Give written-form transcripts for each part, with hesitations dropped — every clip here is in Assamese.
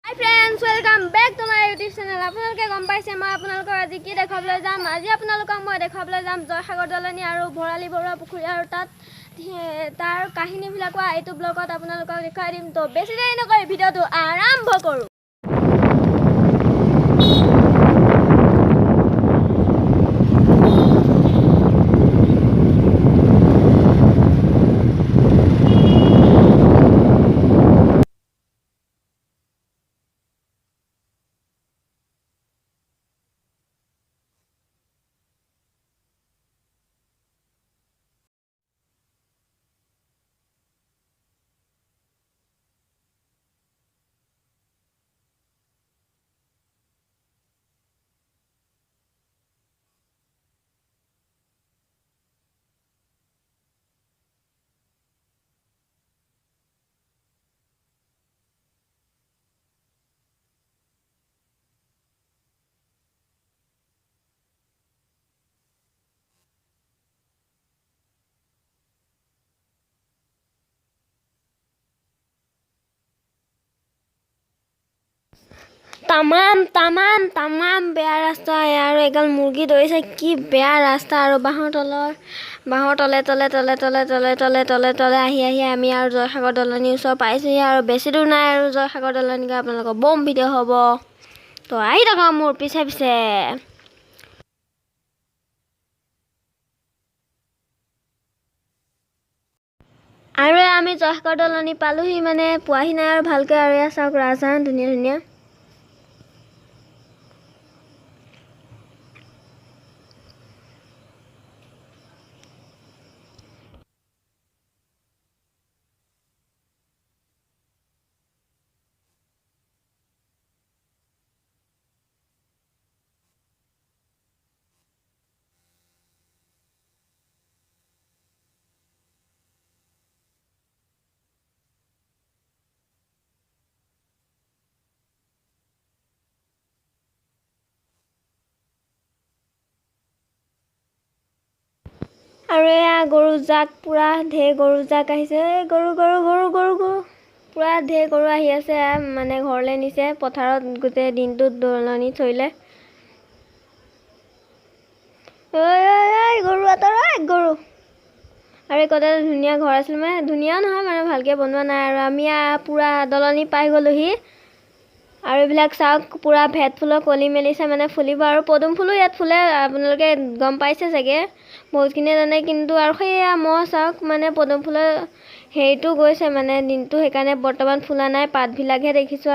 Hi friends, welcome back to my YouTube channel. আপোনালোকে গম পাইছে মই আপোনালোকক আজি কি দেখাবলৈ যাম। আজি আপোনালোকক মই দেখাবলৈ যাম জয়সাগৰ দলনি আৰু ভৰালি বৰুৱা পুখুৰী আৰু তাৰ কাহিনীবিলাক এইটো ব্লগত আপোনালোকক দেখাই দিম। তো বেছি দেৰি নকৰি ভিডিঅ'টো আৰম্ভ কৰোঁ। তামাম বেয়া ৰাস্তা আৰু এগাল মুৰ্গী দৌৰিছে। কি বেয়া ৰাস্তা আৰু বাঁহৰ তলে আহি আমি আৰু জয়সাগৰ দলনিৰ ওচৰ পাইছোহি আৰু বেছি দূৰ নাই আৰু জয়সাগৰ দলনিকে আপোনালোকৰ বম ভিডিঅ' হ'ব। তো আহি থাকক মোৰ পিছে আৰু আমি জয়সাগৰ দলনি পালোহি, মানে পোৱাহি নাই আৰু ভালকৈ। আৰু এয়া চাওক ৰাজহাঁহ ধুনীয়া আৰু এয়া গৰু জাক, পুৰা ঢেৰ গৰু জাক আহিছে। গৰু পুৰা ঢেৰ গৰু আহি আছে, মানে ঘৰলৈ নিছে। পথাৰত গোটেই দিনটো দলনি থৰিলে। গৰু আঁতৰ গৰু। আৰু এই কতে ধুনীয়া ঘৰ আছিল, মানে ধুনীয়া নহয়, মানে ভালকৈ বনোৱা নাই। আৰু আমি পুৰা দলনি পাই গ'লোহি। আৰু এইবিলাক চাওক, পুৰা ভেট ফুলৰ কলি মেলিছে, মানে ফুলিব। আৰু পদুম ফুলো ইয়াত ফুলে, আপোনালোকে গম পাইছে চাগে, বহুতখিনিয়ে জানে। কিন্তু আৰু সেয়া মহ চাওক, মানে পদুম ফুলৰ হেৰিটো গৈছে, মানে দিনটো, সেইকাৰণে বৰ্তমান ফুলা নাই, পাতবিলাকহে দেখিছোঁ।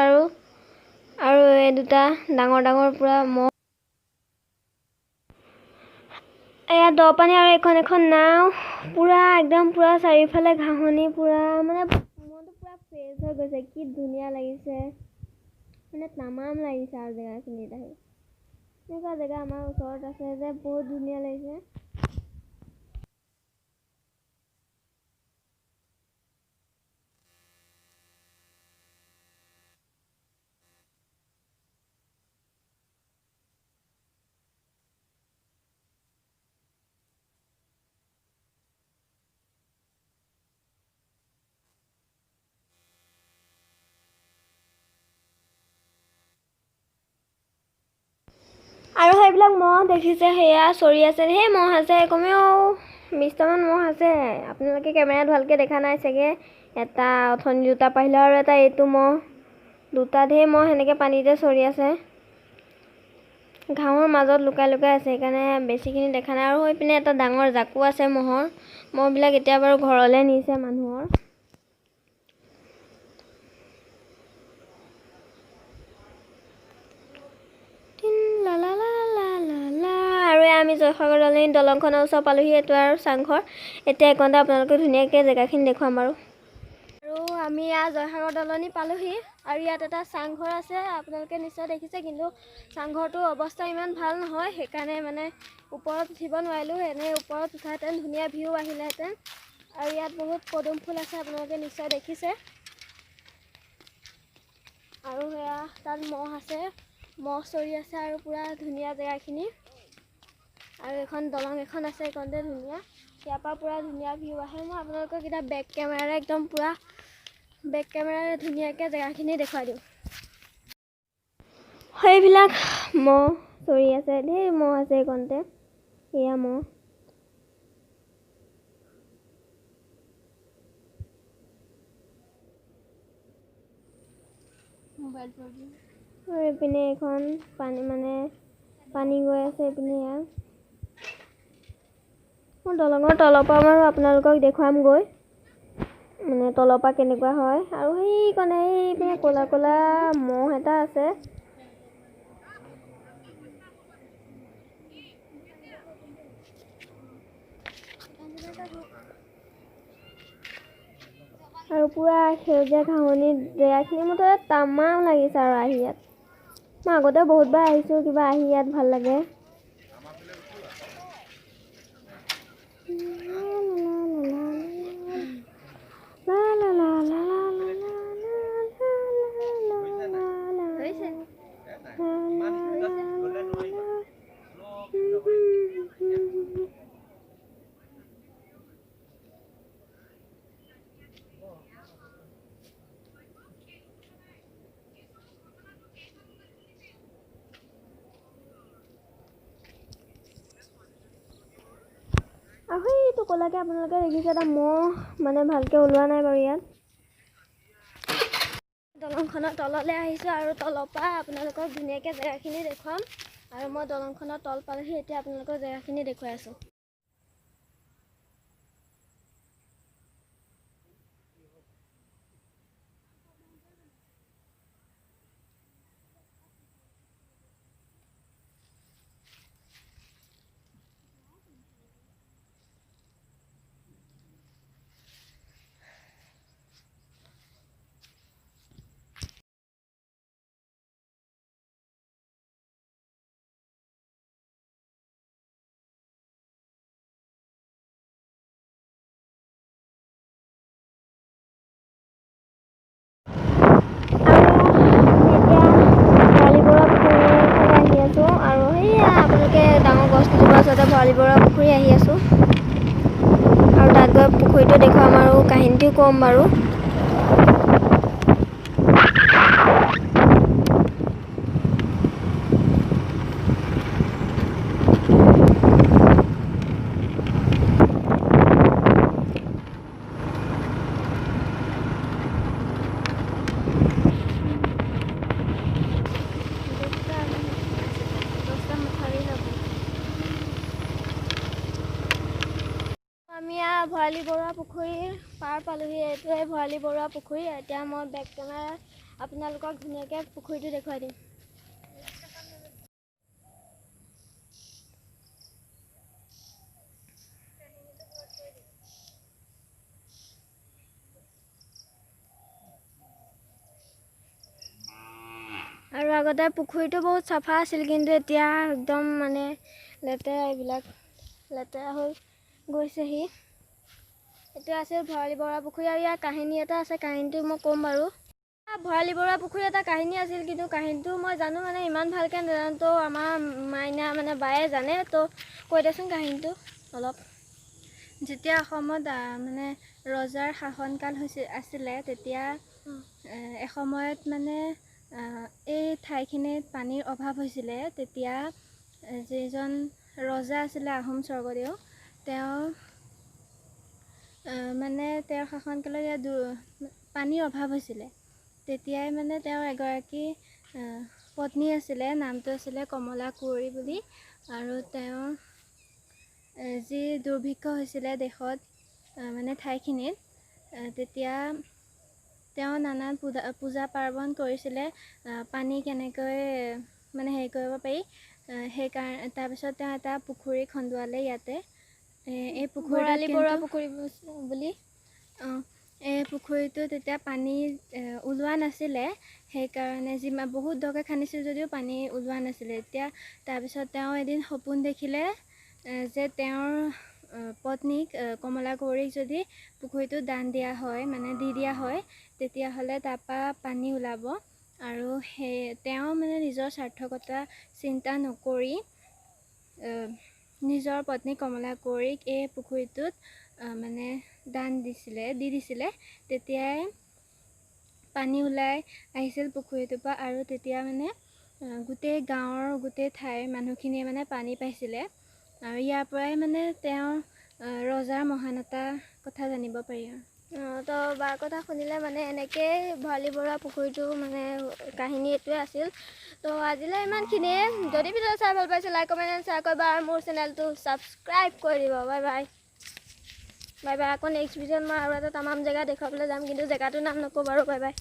আৰু এই দুটা ডাঙৰ পুৰা মহ। এয়া দ পানী আৰু এখন নাও, পুৰা একদম পুৰা চাৰিওফালে ঘাঁহনি, পুৰা মানে মনটো পুৰা ফ্ৰেছ হৈ গৈছে। কি ধুনীয়া লাগিছে, মানে তামাম লাগিছে। আৰু জেগাখিনিত আহি এনেকুৱা জেগা আমাৰ ওচৰত আছে যে বহুত ধুনীয়া লাগিছে। আৰু সেইবিলাক মহ দেখিছে, সেয়া চৰি আছে। সেই মহ আছে, কমেও 20টামান মহ আছে। আপোনালোকে কেমেৰাত ভালকৈ দেখা নাই চাগে। এটা অথনি দুটা পাৰিলে, আৰু এটা এইটো মহ, দুটা ঢেৰ মহ সেনেকৈ পানীতে চৰি আছে। ঘাঁহৰ মাজত লুকাই আছে, সেইকাৰণে বেছিখিনি দেখা নাই। আৰু হৈ পিনে এটা ডাঙৰ জাকো আছে মহবিলাক এতিয়া বাৰু ঘৰলৈ নিছে মানুহৰ। আৰু আমি জয়সাগৰ দলনি দলংখনৰ ওচৰ পালোহি। এইটো আৰু চাংঘৰ। এতিয়া এইকণতে আপোনালোকে ধুনীয়াকৈ জেগাখিনি দেখুৱাম। আৰু আমি জয়সাগৰ দলনি পালোহি। আৰু ইয়াত এটা চাংঘৰ আছে, আপোনালোকে নিশ্চয় দেখিছে। কিন্তু চাংঘৰটোৰ অৱস্থা ইমান ভাল নহয়, সেইকাৰণে মানে ওপৰত উঠিব নোৱাৰিলোঁ। এনেই ওপৰত উঠাহেঁতেন ধুনীয়া ভিউ আহিলেহেঁতেন। আৰু ইয়াত বহুত পদুম ফুল আছে, আপোনালোকে নিশ্চয় দেখিছে। আৰু সেয়া তাত মহ আছে, মহ চৰি আছে। আৰু পুৰা ধুনীয়া জেগাখিনি। আৰু এখন দলং এখন আছে, এইখনতে ধুনীয়া। ইয়াৰ পৰা পুৰা ধুনীয়া ভিউ আহে। মই আপোনালোকক এতিয়া বেক কেমেৰাৰে ধুনীয়াকৈ জেগাখিনি দেখুৱাই দিওঁ। সেইবিলাক মহ চৰি আছে, ঢেৰ মহ আছে এইকণতে। এয়া মহ। আৰু এইপিনে এখন পানী গৈ আছে এইপিনে। এয়া মই দলঙৰ তলৰ পৰা বাৰু আপোনালোকক দেখুৱামগৈ, মানে তলৰ পৰা কেনেকুৱা হয়। আৰু সেইকণে এইপিনে ক'লা ক'লা মহ এটা আছে। আৰু পুৰা সেউজীয়া ঘাঁহনি জেগাখিনি মুঠতে তামাম লাগিছে আৰু আহি ইয়াত। মই আগতে বহুতবাৰ আহিছোঁ, কিবা আহি ইয়াত ভাল লাগে। আৰু সেইটো ক'লাকে আপোনালোকে দেখিছে, এটা মহ মানে ভালকৈ ওলোৱা নাই বাৰু ইয়াত। দলংখনৰ তললৈ আহিছোঁ আৰু তলৰ পৰা আপোনালোকক ধুনীয়াকৈ জেগাখিনি দেখুৱাম। আৰু মই দলংখনৰ তল পালোহি, এতিয়া আপোনালোকক জেগাখিনি দেখুৱাই আছোঁ। ভৰালী বৰুৱা পুখুৰী আহি আছোঁ আৰু তাত গৈ পুখুৰীটো দেখুৱাম আৰু কাহিনীটো ক'ম বাৰু। আমি ভৰালী বৰুৱা পুখুৰীৰ পাৰ পালোহি। এইটোৱে ভৰালী বৰুৱা পুখুৰী। এতিয়া মই বেক কেমেৰা আপোনালোকক ধুনীয়াকৈ পুখুৰীটো দেখুৱাই দিম। আৰু আগতে পুখুৰীটো বহুত চাফা আছিল, কিন্তু এতিয়া একদম মানে লেতেৰা, এইবিলাক লেতেৰা হৈ গৈছেহি। এইটো আছে ভৰালী বৰুৱা পুখুৰী। আৰু ইয়াৰ কাহিনী এটা আছে, কাহিনীটো মই ক'ম বাৰু। ভৰালী বৰুৱা পুখুৰী এটা কাহিনী আছিল, কিন্তু কাহিনীটো মই জানো মানে ইমান ভালকৈ নাজানো। তো আমাৰ মাইনা মানে বায়ে জানে, তো কৈ দেচোন কাহিনীটো অলপ। যেতিয়া অসমত মানে ৰজাৰ শাসনকাল আছিলে, তেতিয়া এসময়ত মানে এই ঠাইখিনিত পানীৰ অভাৱ হৈছিলে। তেতিয়া যিজন ৰজা আছিলে আহোম স্বৰ্গদেউ, তেওঁ মানে তেওঁৰ শাসনকালত ইয়াত পানীৰ অভাৱ হৈছিলে। তেতিয়াই মানে তেওঁৰ এগৰাকী পত্নী আছিলে, নামটো আছিলে কমলা কুঁৱৰী বুলি। আৰু তেওঁৰ যি দুৰ্ভিক্ষ হৈছিলে দেশত, মানে ঠাইখিনিত, তেতিয়া তেওঁ নানান পূজা পাৰ্বণ কৰিছিলে, পানী কেনেকৈ মানে হেৰি কৰিব পাৰি। সেইকাৰণে তাৰপিছত তেওঁ এটা পুখুৰী খন্দুৱালে ইয়াতে। এই ভৰালী বৰুৱা পুখুৰী বুলি। এই পুখুৰীটো তেতিয়া পানী ওলোৱা নাছিলে, সেইকাৰণে বহুত দকৈ খান্দিছিল যদিও পানী ওলোৱা নাছিলে। তাৰপিছত তেওঁ এদিন সপোন দেখিলে যে তেওঁৰ পত্নীক কমলা কুঁৱৰীক যদি পুখুৰীটো দান দিয়া হয়, মানে দি দিয়া হয়, তেতিয়াহ'লে তাৰপৰা পানী ওলাব। আৰু তেওঁ মানে নিজৰ স্বাৰ্থকতা চিন্তা নকৰি নিজৰ পত্নী কমলা কুঁৱৰীক এই পুখুৰীটোত মানে দি দিছিলে। তেতিয়াই পানী ওলাই আহিছিল পুখুৰীটোৰ পৰা। আৰু তেতিয়া মানে গোটেই গাঁৱৰ গোটেই ঠাইৰ মানুহখিনিয়ে মানে পানী পাইছিলে আৰু ইয়াৰ পৰাই মানে তেওঁৰ ৰজাৰ মহানতাৰ কথা জানিব পাৰি আৰু তো বাৰ কথা শুনিলে মানে এনেকেই ভঁৰালী বৰুৱা পুখুৰীটো মানে কাহিনী এইটোৱে আছিল। তো আজিলৈ ইমানখিনিয়ে। যদি ভিডিঅ' চাই ভাল পাইছে লাইক কমেণ্ট এণ্ড শ্বেয়াৰ কৰিবা আৰু মোৰ চেনেলটো ছাবস্ক্ৰাইব কৰি দিব। Bye bye bye bye. আকৌ নেক্সট ভিডিঅ'ত মই আৰু এটা তামাম জেগা দেখুৱাবলৈ যাম, কিন্তু জেগাটোৰ নাম নকওঁ বাৰু। Bye bye.